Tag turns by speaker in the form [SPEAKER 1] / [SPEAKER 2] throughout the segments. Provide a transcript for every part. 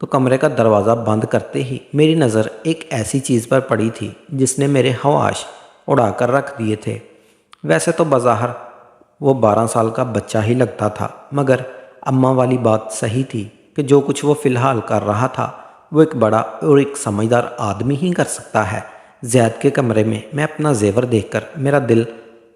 [SPEAKER 1] تو کمرے کا دروازہ بند کرتے ہی میری نظر ایک ایسی چیز پر پڑی تھی جس نے میرے حواس اڑا کر رکھ دیے تھے۔ ویسے تو بظاہر وہ 12 سال کا بچہ ہی لگتا تھا، مگر اماں والی بات صحیح تھی کہ جو کچھ وہ فی الحال کر رہا تھا وہ ایک بڑا اور ایک سمجھدار آدمی ہی کر سکتا ہے۔ زید کے کمرے میں اپنا زیور دیکھ کر میرا دل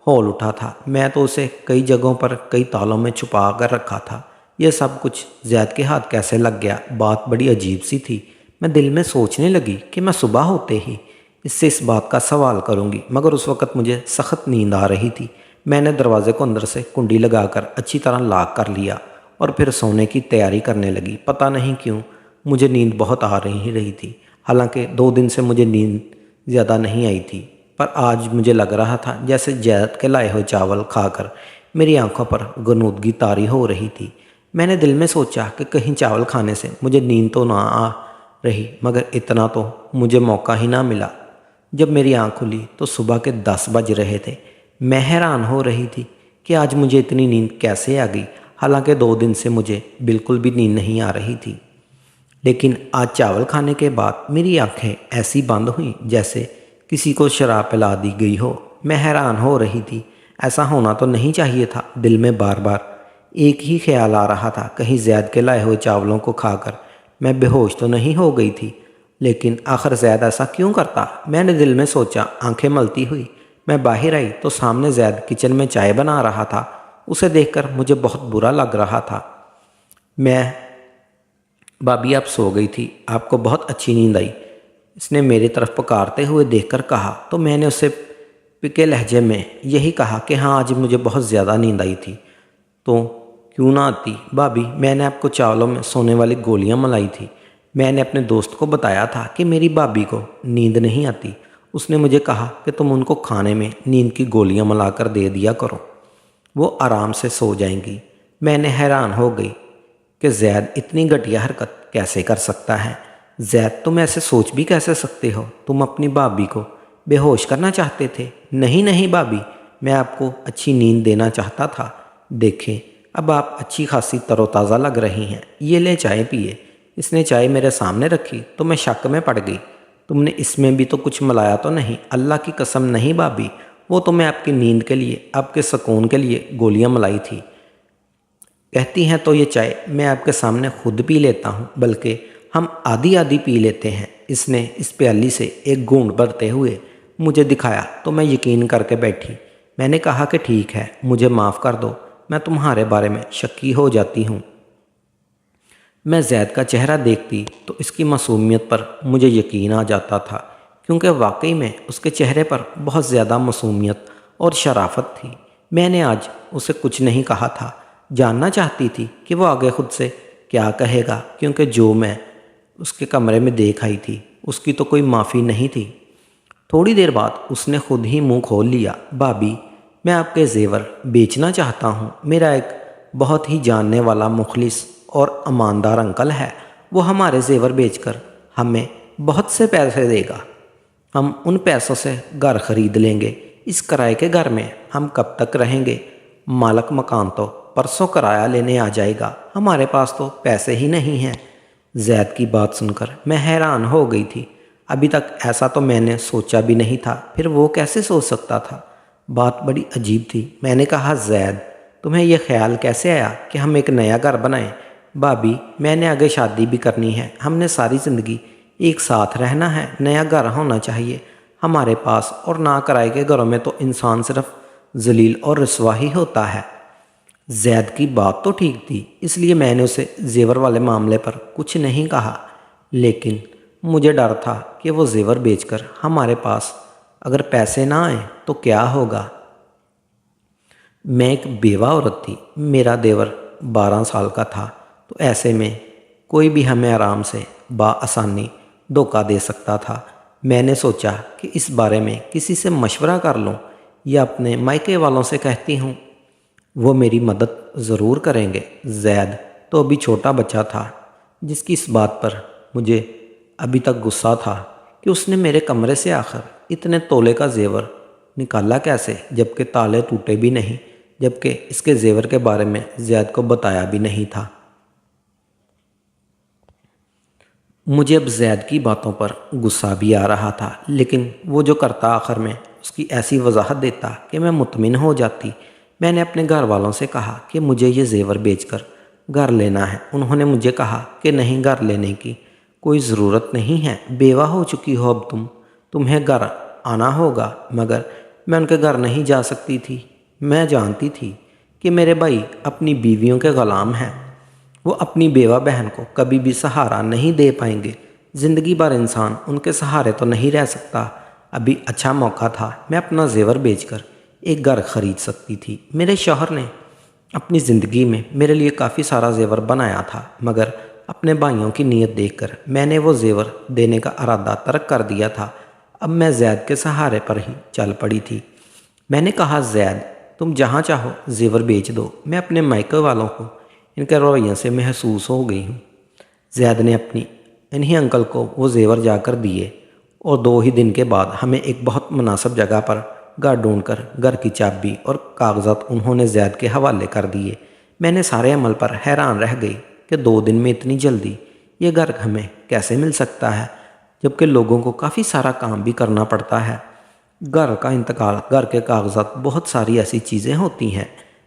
[SPEAKER 1] ہول اٹھا تھا۔ میں تو اسے کئی جگہوں پر کئی تالوں میں چھپا کر رکھا تھا۔ یہ سب کچھ زید کے ہاتھ کیسے لگ گیا؟ بات بڑی عجیب سی تھی۔ میں دل میں سوچنے لگی کہ میں صبح ہوتے ہی اس سے اس بات کا سوال کروں گی، مگر اس وقت مجھے سخت نیند آ رہی تھی۔ میں نے دروازے کو اندر سے کنڈی لگا کر اچھی طرح لاک کر لیا اور پھر سونے کی تیاری کرنے لگی۔ پتہ نہیں کیوں مجھے نیند بہت آ رہی تھی، حالانکہ 2 دن سے مجھے نیند زیادہ نہیں آئی تھی، پر آج مجھے لگ رہا تھا جیسے زید کے لائے ہوئے چاول کھا کر میری آنکھوں پر غنودگی طاری ہو رہی تھی۔ میں نے دل میں سوچا کہ کہیں چاول کھانے سے مجھے نیند تو نہ آ رہی، مگر اتنا تو مجھے موقع ہی نہ ملا۔ جب میری آنکھ کھلی تو صبح کے 10 بج رہے تھے۔ میں حیران ہو رہی تھی کہ آج مجھے اتنی نیند کیسے آ گئی، حالانکہ 2 دن سے مجھے بالکل بھی نیند نہیں آ رہی تھی۔ لیکن آج چاول کھانے کے بعد میری آنکھیں ایسی بند ہوئیں جیسے کسی کو شراب پلا دی گئی ہو۔ میں حیران ہو رہی تھی، ایسا ہونا تو نہیں چاہیے تھا۔ دل میں بار بار ایک ہی خیال آ رہا تھا، کہیں زید کے لائے ہوئے چاولوں کو کھا کر میں بے ہوش تو نہیں ہو گئی تھی۔ لیکن آخر زید ایسا کیوں کرتا؟ میں نے دل میں سوچا۔ آنکھیں ملتی ہوئی میں باہر آئی تو سامنے زید کچن میں چائے بنا رہا تھا۔ اسے دیکھ کر مجھے بہت برا لگ رہا تھا۔ بھابی آپ سو گئی تھی، آپ کو بہت اچھی نیند آئی، اس نے میری طرف پکارتے ہوئے دیکھ کر کہا۔ تو میں نے اسے پکے لہجے میں یہی کہا کہ ہاں آج مجھے بہت زیادہ نیند آئی تھی۔ تو کیوں نہ آتی بھابی، میں نے آپ کو چاولوں میں سونے والی گولیاں ملائی تھی۔ میں نے اپنے دوست کو بتایا تھا کہ میری بھابی کو نیند نہیں آتی۔ اس نے مجھے کہا کہ تم ان کو کھانے میں نیند کی گولیاں ملا کر دے دیا کرو، وہ آرام سے سو جائیں گی۔ میں نے حیران ہو گئی کہ زید اتنی گھٹیا حرکت کیسے کر سکتا ہے۔ زید تم ایسے سوچ بھی کیسے سکتے ہو؟ تم اپنی بھابی کو بے ہوش کرنا چاہتے تھے؟ نہیں بھابی، میں آپ کو اچھی نیند دینا چاہتا تھا۔ دیکھیں اب آپ اچھی خاصی تر و تازہ لگ رہی ہیں، یہ لے چائے پیئے۔ اس نے چائے میرے سامنے رکھی تو میں شک میں پڑ گئی۔ تم نے اس میں بھی تو کچھ ملایا تو نہیں؟ اللہ کی قسم نہیں بھابی، وہ تو میں آپ کی نیند کے لیے، آپ کے سکون کے لیے گولیاں ملائی تھی۔ کہتی ہیں تو یہ چائے میں آپ کے سامنے خود پی لیتا ہوں، بلکہ ہم آدھی پی لیتے ہیں۔ اس نے اس پیالی سے ایک گھونٹ بھرتے ہوئے مجھے دکھایا تو میں یقین کر کے بیٹھی۔ میں نے کہا کہ ٹھیک ہے، مجھے معاف کر دو، میں تمہارے بارے میں شکی ہو جاتی ہوں۔ میں زید کا چہرہ دیکھتی تو اس کی معصومیت پر مجھے یقین آ جاتا تھا، کیونکہ واقعی میں اس کے چہرے پر بہت زیادہ معصومیت اور شرافت تھی۔ میں نے آج اسے کچھ نہیں کہا تھا، جاننا چاہتی تھی کہ وہ آگے خود سے کیا کہے گا، کیونکہ جو میں اس کے کمرے میں دیکھ آئی تھی اس کی تو کوئی معافی نہیں تھی۔ تھوڑی دیر بعد اس نے خود ہی منہ کھول لیا۔ بھابی، میں آپ کے زیور بیچنا چاہتا ہوں۔ میرا ایک بہت ہی جاننے والا مخلص اور ایماندار انکل ہے، وہ ہمارے زیور بیچ کر ہمیں بہت سے پیسے دے گا۔ ہم ان پیسوں سے گھر خرید لیں گے۔ اس کرائے کے گھر میں ہم کب تک رہیں گے؟ مالک مکان تو پرسوں کرایہ لینے آ جائے گا، ہمارے پاس تو پیسے ہی نہیں ہیں۔ زید کی بات سن کر میں حیران ہو گئی تھی۔ ابھی تک ایسا تو میں نے سوچا بھی نہیں تھا، پھر وہ کیسے سوچ سکتا تھا؟ بات بڑی عجیب تھی۔ میں نے کہا زید، تمہیں یہ خیال کیسے آیا کہ ہم ایک نیا گھر بنائیں؟ بھابی، میں نے آگے شادی بھی کرنی ہے، ہم نے ساری زندگی ایک ساتھ رہنا ہے، نیا گھر ہونا چاہیے ہمارے پاس، اور نہ کرائے کے گھروں میں تو انسان صرف ذلیل اور رسوا ہی ہوتا ہے۔ زید کی بات تو ٹھیک تھی، اس لیے میں نے اسے زیور والے معاملے پر کچھ نہیں کہا، لیکن مجھے ڈر تھا کہ وہ زیور بیچ کر ہمارے پاس اگر پیسے نہ آئیں تو کیا ہوگا۔ میں ایک بیوہ عورت تھی، میرا دیور 12 سال کا تھا، تو ایسے میں کوئی بھی ہمیں آرام سے بآسانی دھوکہ دے سکتا تھا۔ میں نے سوچا کہ اس بارے میں کسی سے مشورہ کر لوں یا اپنے مائکے والوں سے کہتی ہوں، وہ میری مدد ضرور کریں گے۔ زید تو ابھی چھوٹا بچہ تھا، جس کی اس بات پر مجھے ابھی تک غصہ تھا کہ اس نے میرے کمرے سے آخر اتنے تولے کا زیور نکالا کیسے، جبکہ تالے ٹوٹے بھی نہیں، جبکہ اس کے زیور کے بارے میں زید کو بتایا بھی نہیں تھا۔ مجھے اب زید کی باتوں پر غصہ بھی آ رہا تھا، لیکن وہ جو کرتا آخر میں اس کی ایسی وضاحت دیتا کہ میں مطمئن ہو جاتی۔ میں نے اپنے گھر والوں سے کہا کہ مجھے یہ زیور بیچ کر گھر لینا ہے۔ انہوں نے مجھے کہا کہ نہیں، گھر لینے کی کوئی ضرورت نہیں ہے، بیوہ ہو چکی ہو اب تمہیں گھر آنا ہوگا۔ مگر میں ان کے گھر نہیں جا سکتی تھی۔ میں جانتی تھی کہ میرے بھائی اپنی بیویوں کے غلام ہیں، وہ اپنی بیوہ بہن کو کبھی بھی سہارا نہیں دے پائیں گے۔ زندگی بھر انسان ان کے سہارے تو نہیں رہ سکتا۔ ابھی اچھا موقع تھا، میں اپنا زیور بیچ کر ایک گھر خرید سکتی تھی۔ میرے شوہر نے اپنی زندگی میں میرے لیے کافی سارا زیور بنایا تھا، مگر اپنے بھائیوں کی نیت دیکھ کر میں نے وہ زیور دینے کا ارادہ ترک کر دیا تھا۔ اب میں زید کے سہارے پر ہی چل پڑی تھی۔ میں نے کہا، زید تم جہاں چاہو زیور بیچ دو، میں اپنے مائکے والوں کو ان کے رویوں سے محسوس ہو گئی ہوں۔ زید نے انہی انکل کو وہ زیور جا کر دیے، اور 2 ہی دن کے بعد ہمیں ایک بہت مناسب جگہ پر گھر ڈھونڈ کر گھر کی چابی اور کاغذات انہوں نے زید کے حوالے کر دیے۔ میں نے سارے عمل پر حیران رہ گئی کہ 2 دن میں اتنی جلدی یہ گھر ہمیں کیسے مل سکتا ہے، جبکہ لوگوں کو کافی سارا کام بھی کرنا پڑتا ہے۔ گھر کا انتقال، گھر کے کاغذات، بہت ساری ایسی چیزیں ہوتی ہیں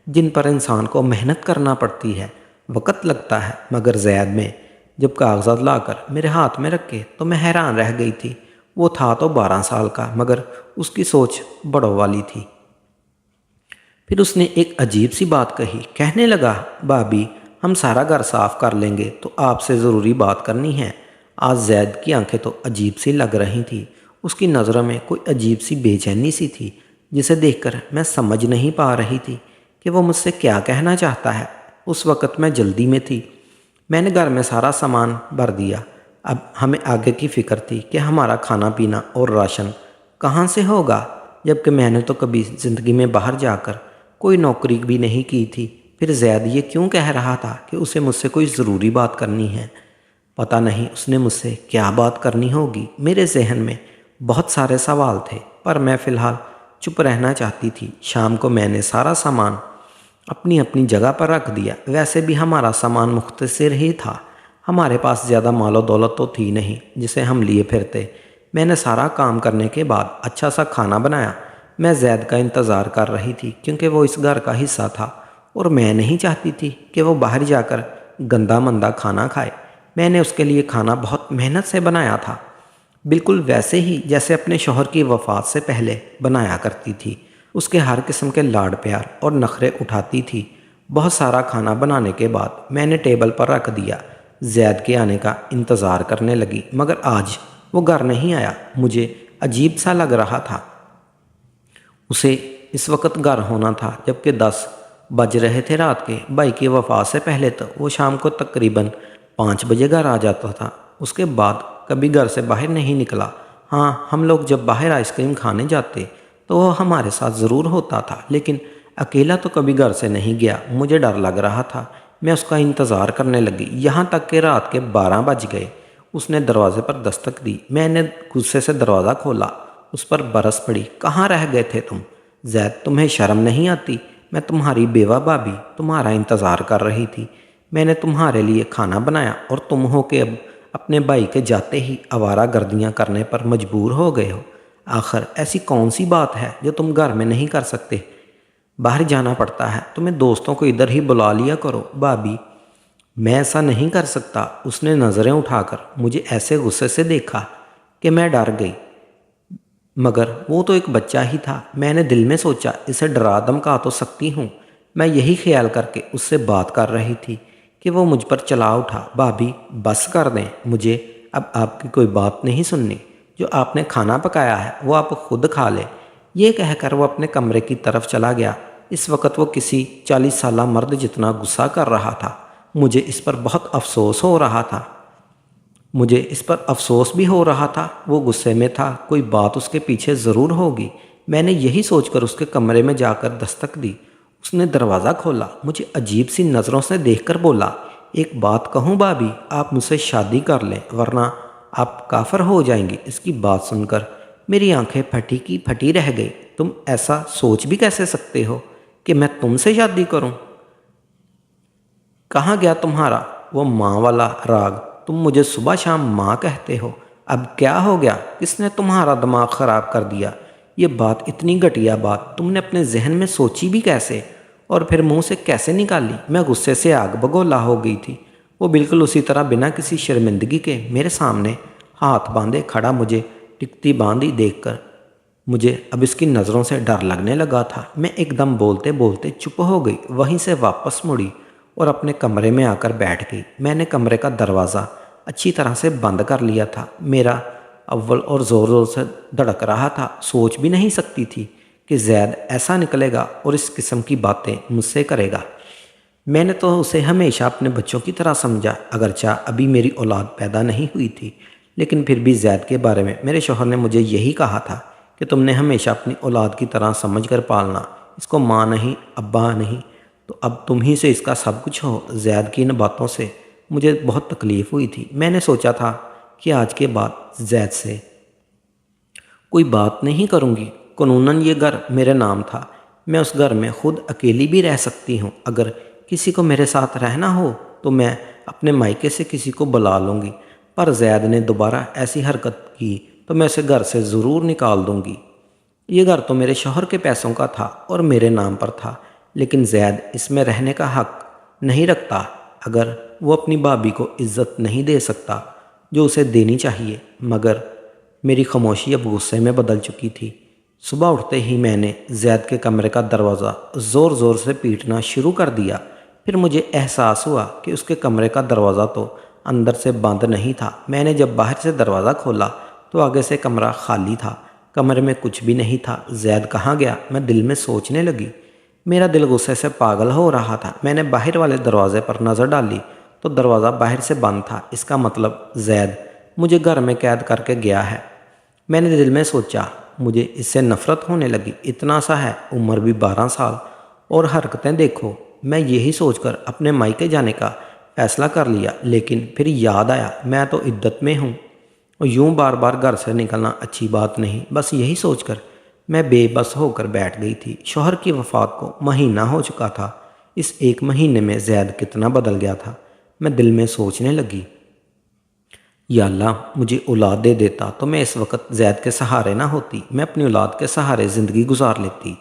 [SPEAKER 1] جن پر انسان کو محنت کرنا پڑتی ہے، وقت لگتا ہے۔ مگر زید میں جب کاغذات لا کر میرے ہاتھ میں رکھے تو میں حیران رہ گئی تھی۔ وہ تھا تو 12 سال کا، مگر اس کی سوچ بڑوں والی تھی۔ پھر اس نے ایک عجیب سی بات کہی، کہنے لگا، بھابھی ہم سارا گھر صاف کر لیں گے تو آپ سے ضروری بات کرنی ہے۔ آج زید کی آنکھیں تو عجیب سی لگ رہی تھیں، اس کی نظروں میں کوئی عجیب سی بے چینی سی تھی، جسے دیکھ کر میں سمجھ نہیں پا رہی تھی کہ وہ مجھ سے کیا کہنا چاہتا ہے۔ اس وقت میں جلدی میں تھی۔ میں نے گھر میں سارا سامان بھر دیا۔ اب ہمیں آگے کی فکر تھی کہ ہمارا کھانا پینا اور راشن کہاں سے ہوگا، جبکہ میں نے تو کبھی زندگی میں باہر جا کر کوئی نوکری بھی نہیں کی تھی۔ پھر زید یہ کیوں کہہ رہا تھا کہ اسے مجھ سے کوئی ضروری بات کرنی ہے؟ پتہ نہیں اس نے مجھ سے کیا بات کرنی ہوگی۔ میرے ذہن میں بہت سارے سوال تھے، پر میں فی الحال چپ رہنا چاہتی تھی۔ شام کو میں نے سارا سامان اپنی اپنی جگہ پر رکھ دیا۔ ویسے بھی ہمارا سامان مختصر ہی تھا، ہمارے پاس زیادہ مال و دولت تو تھی نہیں جسے ہم لیے پھرتے۔ میں نے سارا کام کرنے کے بعد اچھا سا کھانا بنایا۔ میں زید کا انتظار کر رہی تھی، کیونکہ وہ اس گھر کا حصہ تھا اور میں نہیں چاہتی تھی کہ وہ باہر جا کر گندا مندہ کھانا کھائے۔ میں نے اس کے لیے کھانا بہت محنت سے بنایا تھا، بالکل ویسے ہی جیسے اپنے شوہر کی وفات سے پہلے بنایا کرتی تھی۔ اس کے ہر قسم کے لاڈ پیار اور نخرے اٹھاتی تھی۔ بہت سارا کھانا بنانے کے بعد میں نے ٹیبل پر رکھ دیا۔ زید کے آنے کا انتظار کرنے لگی، مگر آج وہ گھر نہیں آیا۔ مجھے عجیب سا لگ رہا تھا۔ اسے اس وقت گھر ہونا تھا جبکہ 10 بج رہے تھے رات کے۔ بھائی کی وفات سے پہلے تو وہ شام کو تقریباً 5 بجے گھر آ جاتا تھا۔ اس کے بعد کبھی گھر سے باہر نہیں نکلا۔ ہاں، ہم لوگ جب باہر آئس کریم کھانے جاتے تو وہ ہمارے ساتھ ضرور ہوتا تھا، لیکن اکیلا تو کبھی گھر سے نہیں گیا۔ مجھے ڈر لگ رہا تھا۔ میں اس کا انتظار کرنے لگی، یہاں تک کہ رات کے 12 بج گئے۔ اس نے دروازے پر دستک دی۔ میں نے غصے سے دروازہ کھولا، اس پر برس پڑی۔ کہاں رہ گئے تھے تم؟ زید تمہیں شرم نہیں آتی؟ میں تمہاری بیوہ بھابھی تمہارا انتظار کر رہی تھی۔ میں نے تمہارے لیے کھانا بنایا اور تم ہو کہ اب اپنے بھائی کے جاتے ہی آوارہ گردیاں کرنے پر مجبور ہو گئے ہو۔ آخر ایسی کون سی بات ہے جو تم گھر میں نہیں کر سکتے؟ باہر جانا پڑتا ہے، تمہیں دوستوں کو ادھر ہی بلا لیا کرو۔ بھابھی میں ایسا نہیں کر سکتا۔ اس نے نظریں اٹھا کر مجھے ایسے غصے سے دیکھا کہ میں ڈر گئی، مگر وہ تو ایک بچہ ہی تھا۔ میں نے دل میں سوچا، اسے ڈرا دھمکا تو سکتی ہوں۔ میں یہی خیال کر کے اس سے بات کر رہی تھی کہ وہ مجھ پر چلا اٹھا۔ بھابھی بس کر دیں، مجھے اب آپ کی کوئی بات نہیں سننی۔ جو آپ نے کھانا پکایا ہے وہ آپ خود کھا لیں۔ یہ کہہ کر وہ اپنے کمرے کی طرف چلا گیا۔ اس وقت وہ کسی 40 سالہ مرد جتنا غصہ کر رہا تھا۔ مجھے اس پر بہت افسوس ہو رہا تھا۔ بھی ہو رہا تھا۔ وہ غصے میں تھا، کوئی بات اس کے پیچھے ضرور ہوگی۔ میں نے یہی سوچ کر اس کے کمرے میں جا کر دستک دی۔ اس نے دروازہ کھولا، مجھے عجیب سی نظروں سے دیکھ کر بولا، ایک بات کہوں بھابھی، آپ مجھ سے شادی کر لیں ورنہ آپ کافر ہو جائیں گی۔ اس کی بات سن کر میری آنکھیں پھٹی کی پھٹی رہ گئی۔ تم ایسا سوچ بھی کیسے سکتے ہو کہ میں تم سے شادی کروں؟ کہاں گیا تمہارا وہ ماں والا راگ تم مجھے صبح شام ماں کہتے ہو، اب کیا ہو گیا؟ کس نے تمہارا دماغ خراب کر دیا؟ یہ بات، اتنی گھٹیا بات تم نے اپنے ذہن میں سوچی بھی کیسے اور پھر منہ سے کیسے نکالی؟ میں غصے سے آگ بگولا ہو گئی تھی۔ وہ بالکل اسی طرح بنا کسی شرمندگی کے میرے سامنے ہاتھ باندھے کھڑا، مجھے ٹکتی باندھی دیکھ کر مجھے اب اس کی نظروں سے ڈر لگنے لگا تھا۔ میں ایک دم بولتے بولتے چپ ہو گئی، وہیں سے واپس مڑی اور اپنے کمرے میں آ کر بیٹھ گئی۔ میں نے کمرے کا دروازہ اچھی طرح سے بند کر لیا تھا۔ میرا اول اور زور زور سے دھڑک رہا تھا۔ سوچ بھی نہیں سکتی تھی کہ زید ایسا نکلے گا اور اس قسم کی باتیں مجھ سے کرے گا۔ میں نے تو اسے ہمیشہ اپنے بچوں کی طرح سمجھا، اگرچہ ابھی میری اولاد پیدا نہیں ہوئی تھی، لیکن پھر بھی زید کے بارے میں میرے شوہر نے مجھے یہی کہا تھا کہ تم نے ہمیشہ اپنی اولاد کی طرح سمجھ کر پالنا، اس کو ماں نہیں، ابا نہیں، تو اب تم ہی سے اس کا سب کچھ ہو۔ زید کی ان باتوں سے مجھے بہت تکلیف ہوئی تھی۔ میں نے سوچا تھا کہ آج کے بعد زید سے کوئی بات نہیں کروں گی۔ قانوناً یہ گھر میرے نام تھا، میں اس گھر میں خود اکیلی بھی رہ سکتی ہوں۔ اگر کسی کو میرے ساتھ رہنا ہو تو میں اپنے مائکے سے کسی کو بلا لوں گی، پر زید نے دوبارہ ایسی حرکت کی تو میں اسے گھر سے ضرور نکال دوں گی۔ یہ گھر تو میرے شوہر کے پیسوں کا تھا اور میرے نام پر تھا، لیکن زید اس میں رہنے کا حق نہیں رکھتا اگر وہ اپنی بھابھی کو عزت نہیں دے سکتا جو اسے دینی چاہیے۔ مگر میری خاموشی اب غصے میں بدل چکی تھی۔ صبح اٹھتے ہی میں نے زید کے کمرے کا دروازہ زور زور سے پیٹنا شروع کر دیا۔ پھر مجھے احساس ہوا کہ اس کے کمرے کا دروازہ تو اندر سے بند نہیں تھا۔ میں نے جب باہر سے دروازہ کھولا تو آگے سے کمرہ خالی تھا، کمرے میں کچھ بھی نہیں تھا۔ زید کہاں گیا؟ میں دل میں سوچنے لگی۔ میرا دل غصے سے پاگل ہو رہا تھا۔ میں نے باہر والے دروازے پر نظر ڈالی تو دروازہ باہر سے بند تھا۔ اس کا مطلب زید مجھے گھر میں قید کر کے گیا ہے۔ میں نے دل میں سوچا، مجھے اس سے نفرت ہونے لگی۔ اتنا سا ہے، عمر بھی 12 سال، اور حرکتیں دیکھو۔ میں یہی سوچ کر اپنے مائکے جانے کا فیصلہ کر لیا، لیکن پھر یاد آیا میں تو عدت میں ہوں اور یوں بار بار گھر سے نکلنا اچھی بات نہیں۔ بس یہی سوچ کر میں بے بس ہو کر بیٹھ گئی تھی۔ شوہر کی وفات کو مہینہ ہو چکا تھا۔ اس ایک مہینے میں زید کتنا بدل گیا تھا۔ میں دل میں سوچنے لگی، یا اللہ، مجھے اولاد دے دیتا تو میں اس وقت زید کے سہارے نہ ہوتی، میں اپنی اولاد کے سہارے زندگی گزار لیتی۔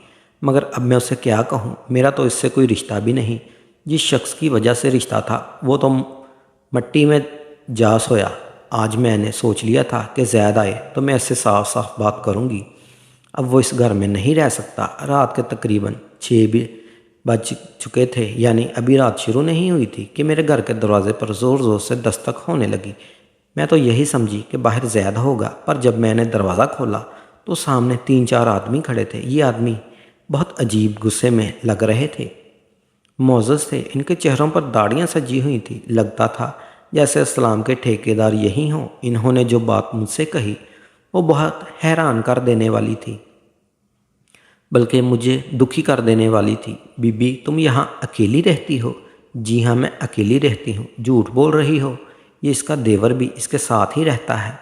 [SPEAKER 1] مگر اب میں اسے کیا کہوں؟ میرا تو اس سے کوئی رشتہ بھی نہیں۔ جس شخص کی وجہ سے رشتہ تھا وہ تو مٹی میں جا سویا۔ آج میں نے سوچ لیا تھا کہ زید آئے تو میں اس سے صاف صاف بات کروں گی۔ اب وہ اس گھر میں نہیں رہ سکتا۔ رات کے تقریباً 6 بھی بج چکے تھے، یعنی ابھی رات شروع نہیں ہوئی تھی کہ میرے گھر کے دروازے پر زور زور سے دستک ہونے لگی۔ میں تو یہی سمجھی کہ باہر زید ہوگا، پر جب میں نے دروازہ کھولا تو سامنے 3-4 آدمی کھڑے تھے۔ یہ آدمی بہت عجیب غصے میں لگ رہے تھے، معزز تھے۔ ان کے چہروں پر داڑیاں سجی ہوئی تھیں۔ لگتا تھا جیسے اسلام کے ٹھیکیدار یہی ہوں۔ انہوں نے جو بات مجھ سے کہی وہ بہت حیران کر دینے والی تھی، بلکہ مجھے دکھی کر دینے والی تھی۔ بی بی، تم یہاں اکیلی رہتی ہو؟ جی ہاں، میں اکیلی رہتی ہوں۔ جھوٹ بول رہی ہو، یہ اس کا دیور بھی اس کے ساتھ ہی رہتا ہے،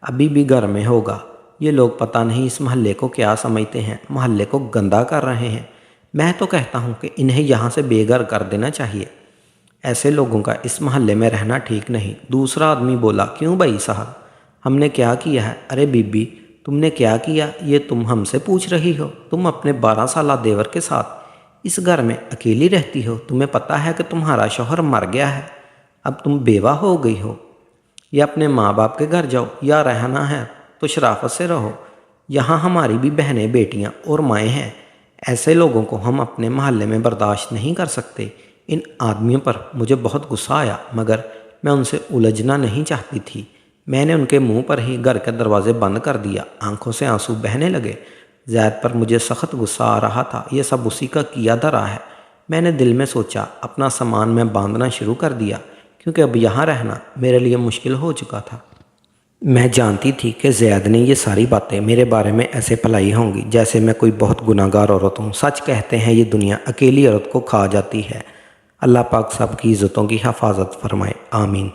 [SPEAKER 1] ابھی بھی گھر میں ہوگا۔ یہ لوگ پتہ نہیں اس محلے کو کیا سمجھتے ہیں، محلے کو گندا کر رہے ہیں۔ میں تو کہتا ہوں کہ انہیں یہاں سے بے گھر کر دینا چاہیے۔ ایسے لوگوں کا اس محلے میں رہنا ٹھیک نہیں۔ دوسرا آدمی بولا، کیوں بھائی صاحب، ہم نے کیا کیا ہے؟ ارے بی بی، تم نے کیا کیا یہ تم ہم سے پوچھ رہی ہو؟ تم اپنے 12 سالہ دیور کے ساتھ اس گھر میں اکیلی رہتی ہو۔ تمہیں پتہ ہے کہ تمہارا شوہر مر گیا ہے، اب تم بیوہ ہو گئی ہو۔ یا اپنے ماں باپ کے گھر جاؤ، یا رہنا ہے تو شرافت سے رہو۔ یہاں ہماری بھی بہنیں، بیٹیاں اور مائیں ہیں۔ ایسے لوگوں کو ہم اپنے محلے میں برداشت نہیں کر سکتے۔ ان آدمیوں پر مجھے بہت غصہ آیا، مگر میں ان سے الجھنا نہیں چاہتی تھی۔ میں نے ان کے منہ پر ہی گھر کے دروازے بند کر دیا۔ آنکھوں سے آنسو بہنے لگے۔ زید پر مجھے سخت غصہ آ رہا تھا۔ یہ سب اسی کا کیا دھرا ہے۔ میں نے دل میں سوچا، اپنا سامان میں باندھنا شروع کر دیا، کیونکہ اب یہاں رہنا میرے لیے مشکل ہو چکا تھا۔ میں جانتی تھی کہ زید نے یہ ساری باتیں میرے بارے میں ایسے پھیلائی ہوں گی جیسے میں کوئی بہت گناہ گار عورت ہوں۔ سچ کہتے ہیں یہ دنیا اکیلی عورت کو کھا جاتی ہے۔ اللہ پاک سب کی عزتوں کی حفاظت فرمائے، آمین۔